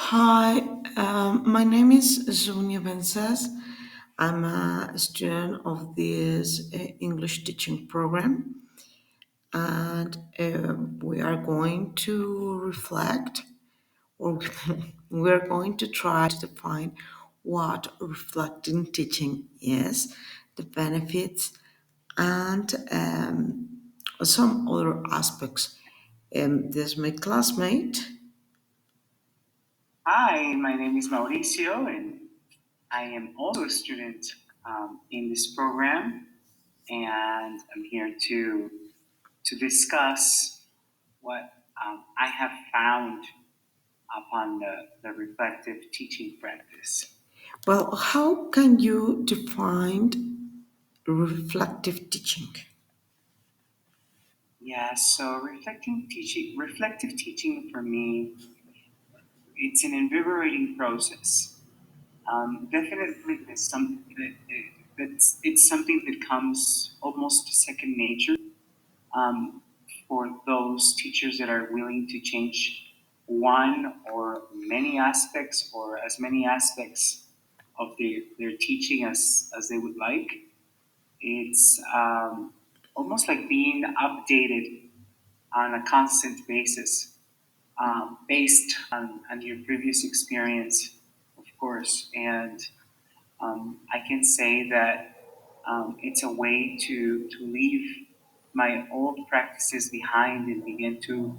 Hi, my name is Sonia Vences. I'm a student of this English teaching program, and we are going to reflect, or we're going to try to define what reflecting teaching is, the benefits, and some other aspects. This is my classmate. Hi, my name is Mauricio, and I am also a student in this program, and I'm here to discuss what I have found upon the reflective teaching practice. Well, how can you define reflective teaching? Yeah, so reflective teaching for me, it's an invigorating process. Definitely, it's something that comes almost second nature um, for those teachers that are willing to change one or many aspects or as many aspects of their teaching as they would like. It's almost like being updated on a constant basis, based on your previous experience, of course. And I can say that it's a way to leave my old practices behind and begin to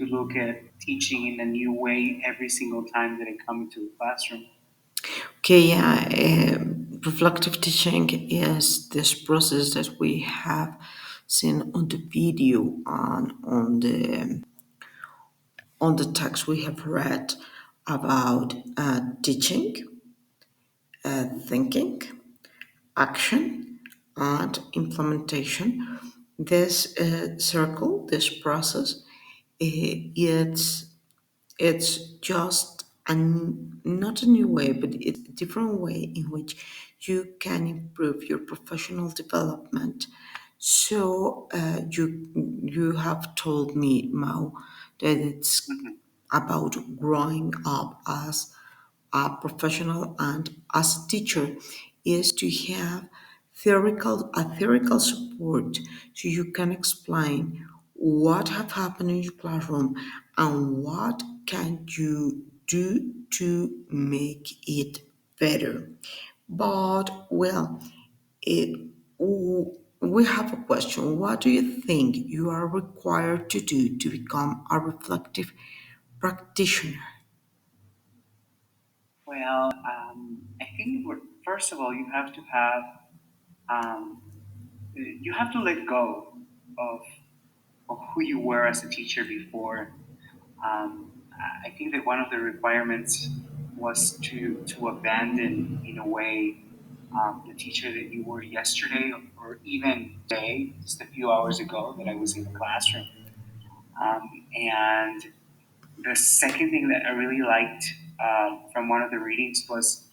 look at teaching in a new way every single time that I come into the classroom. Okay, yeah, reflective teaching is this process that we have seen on the video and on the text we have read about teaching, thinking, action, and implementation. This circle, this process, it's just not a new way, but it's a different way in which you can improve your professional development. So you have told me, Mao, that it's Mhm. about growing up as a professional and as a teacher is to have theoretical support so you can explain what have happened in your classroom and what can you do to make it better. But well, it, we have a question. What do you think you are required to do to become a reflective practitioner? Well, I think first of all um, you have to let go of of who you were as a teacher before. I think that one of the requirements was to abandon, in a way, the teacher that you were yesterday or even today, just a few hours ago that I was in the classroom. And the second thing that I really liked from one of the readings was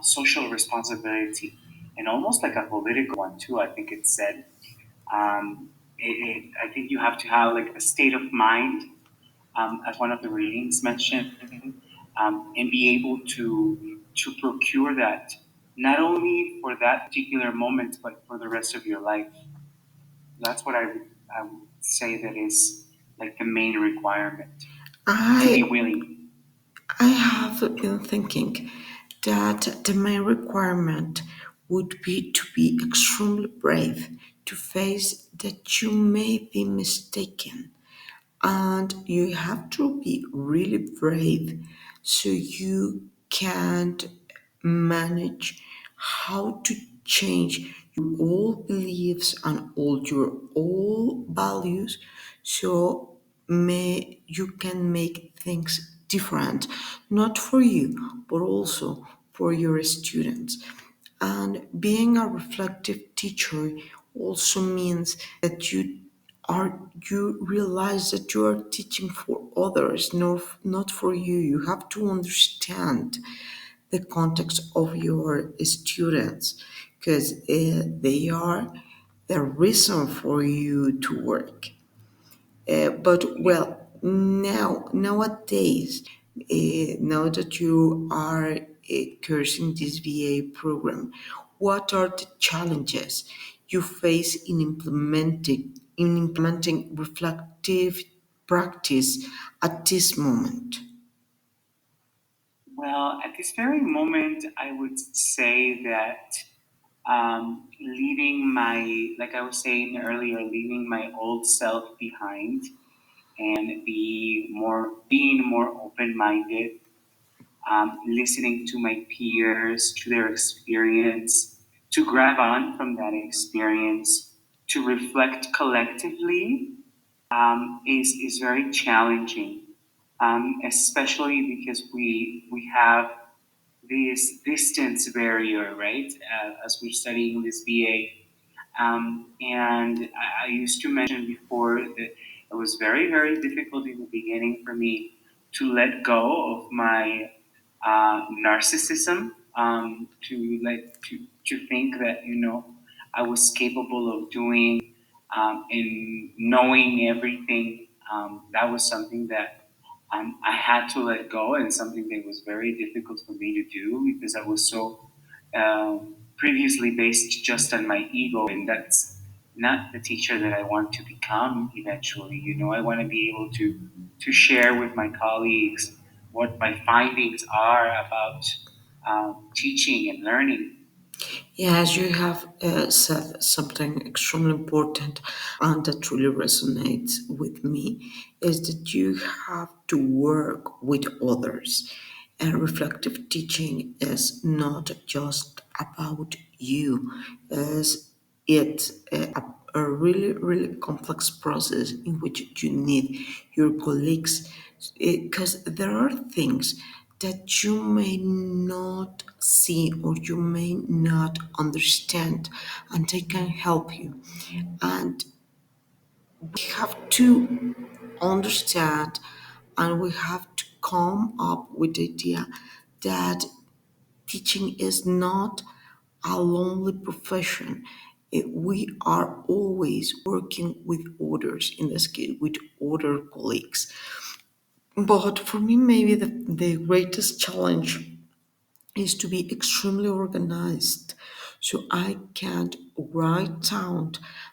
social responsibility, and almost like a political one too. I think it said. I think you have to have like a state of mind, as one of the readings mentioned, and be able to procure that not only for that particular moment, but for the rest of your life. That's what I would say that is like the main requirement to be I willing. I have been thinking that the main requirement would be to be extremely brave to face that you may be mistaken. And you have to be really brave so you can manage how to change your old beliefs and all your old values so may you can make things different, not for you but also for your students. And being a reflective teacher also means that you realize that you are teaching for others, not for you. You have to understand the context of your students because they are the reason for you to work. But Yeah. well, nowadays Now that you are cursing this VA program, what are the challenges you face in implementing reflective practice at this moment? Well, at this very moment, I would say that leaving my, like I was saying earlier, leaving my old self behind and being more open minded, listening to my peers, to their experience, to grab on from that experience, to reflect collectively, is very challenging, especially because we have this distance barrier, right? As we're studying this BA, and I used to mention before that it was very very difficult in the beginning for me to let go of my narcissism, to think that I was capable of doing and knowing everything. That was something that I had to let go, and something that was very difficult for me to do because I was so previously based just on my ego, and that's not the teacher that I want to become eventually. I want to be able to share with my colleagues what my findings are about teaching and learning. Yes, you have said something extremely important and that really resonates with me is that you have to work with others. And reflective teaching is not just about you, as it's a really, really complex process in which you need your colleagues because there are things that you may not see or you may not understand and they can help you and we have to understand and we have to come up with the idea that teaching is not a lonely profession. We are always working with others, in this case, with other colleagues. But for me, maybe the greatest challenge is to be extremely organized so I can write down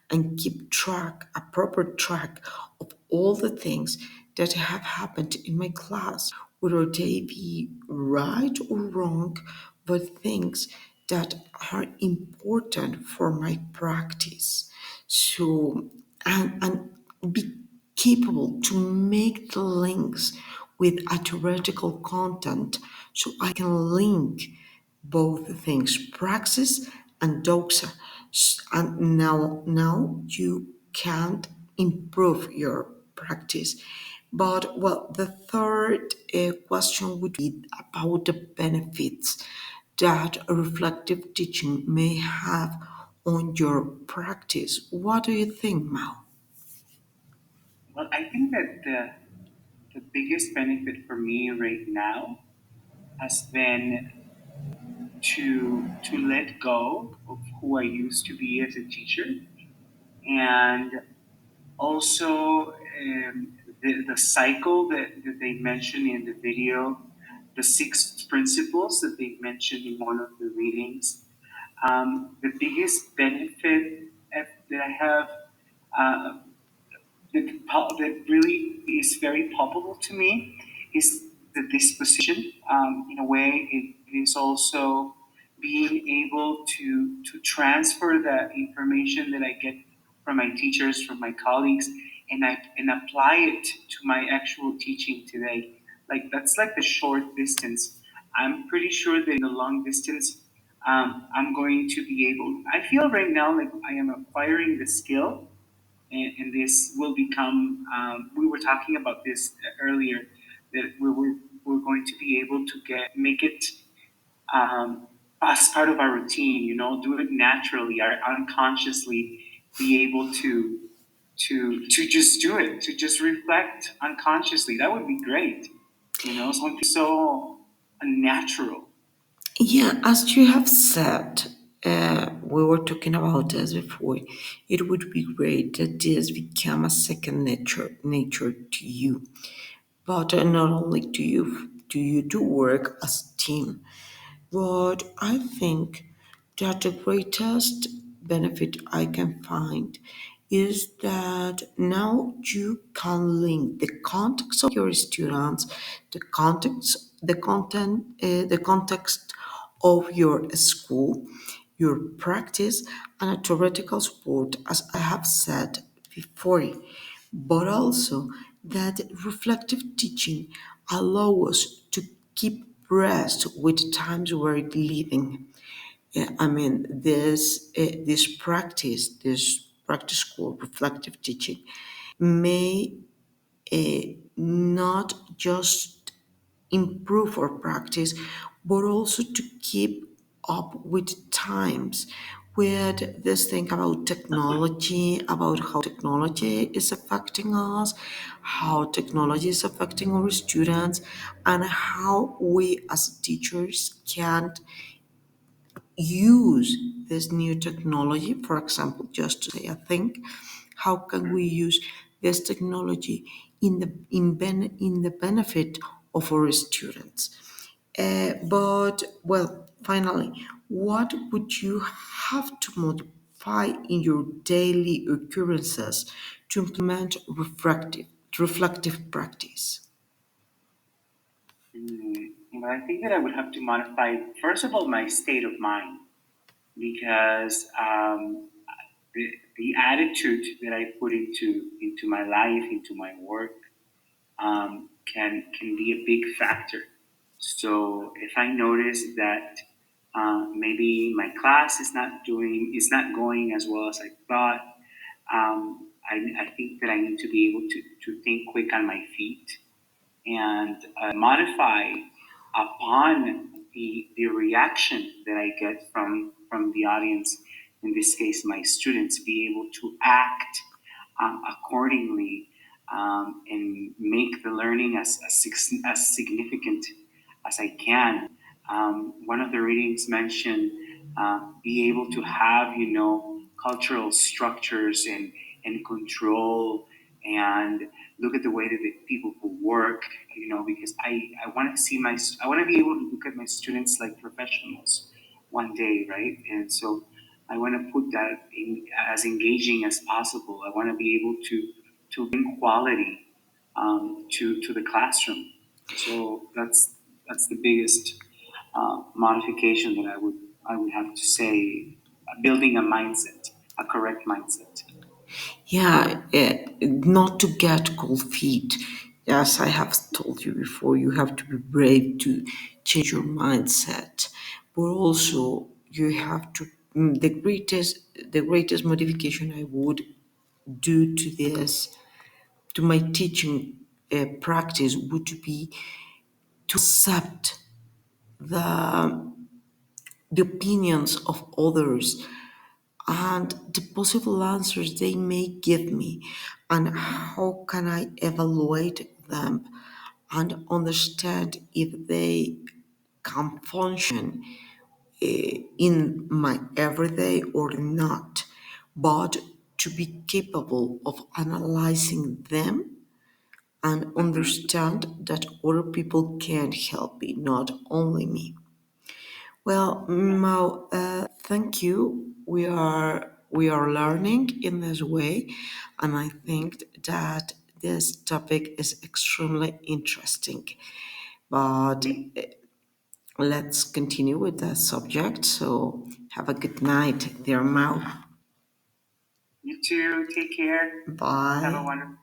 and keep track, a proper track of all the things that have happened in my class, whether they be right or wrong, but things that are important for my practice. So, and be capable to make the links with a theoretical content so I can link both things, praxis and doxa. And now you can't improve your practice. But well, the third question would be about the benefits that a reflective teaching may have on your practice. What do you think, Mao? Well, I think that the biggest benefit for me right now has been to let go of who I used to be as a teacher, and also the cycle that they mentioned in the video, the six principles that they mentioned in one of the readings. The biggest benefit that I have, uh, that really is very palpable to me is the disposition. In a way, it is also being able to transfer that information that I get from my teachers, from my colleagues, and apply it to my actual teaching today. Like that's like the short distance. I'm pretty sure that in the long distance, I'm going to be able. I feel right now like I am acquiring the skill, and this will become. We were talking about this earlier, that we're going to be able to make it as part of our routine. Do it naturally, or unconsciously, be able to just do it, to just reflect unconsciously. That would be great. Something so unnatural. Yeah, as you have said, we were talking about this before. It would be great that this become a second nature to you. But not only do you do work as a team, but I think that the greatest benefit I can find is that now you can link the context of your students, the context of your school, your practice, and a theoretical support, as I have said before, but also that reflective teaching allows us to keep rest with times we're living. Yeah, I mean, this practice called reflective teaching may not just improve our practice, but also to keep up with times with this thing about technology, about how technology is affecting us, how technology is affecting our students, and how we as teachers can use this new technology. For example, just to say a thing, how can we use this technology in the benefit of our students? But well, finally, what would you have to modify in your daily occurrences to implement reflective practice? But I think that I would have to modify, first of all, my state of mind because the attitude that I put into my life, into my work, can be a big factor. So if I notice that maybe my class is not going as well as I thought, I think that I need to be able to think quick on my feet and modify upon the reaction that I get from the audience, in this case, my students, be able to act accordingly and make the learning as significant as I can. One of the readings mentioned be able to have, cultural structures and control and look at the way that the people who work, because I want to I want to be able to look at my students like professionals one day, right? And so I want to put that in as engaging as possible. I want to be able to bring quality to the classroom. So that's the biggest modification that I would have to say, building a mindset, a correct mindset. Yeah, not to get cold feet. As I have told you before, you have to be brave to change your mindset, but also you have to. The greatest modification I would do to this, to my teaching practice, would be to accept the the opinions of others and the possible answers they may give me, and how can I evaluate them and understand if they can function in my everyday or not, but to be capable of analyzing them and Mhm. understand that other people can help me, not only me. Well, Mao, thank you. We are learning in this way, and I think that this topic is extremely interesting. But let's continue with the subject. So have a good night, dear Mao. You too. Take care. Have a Bye. wonderful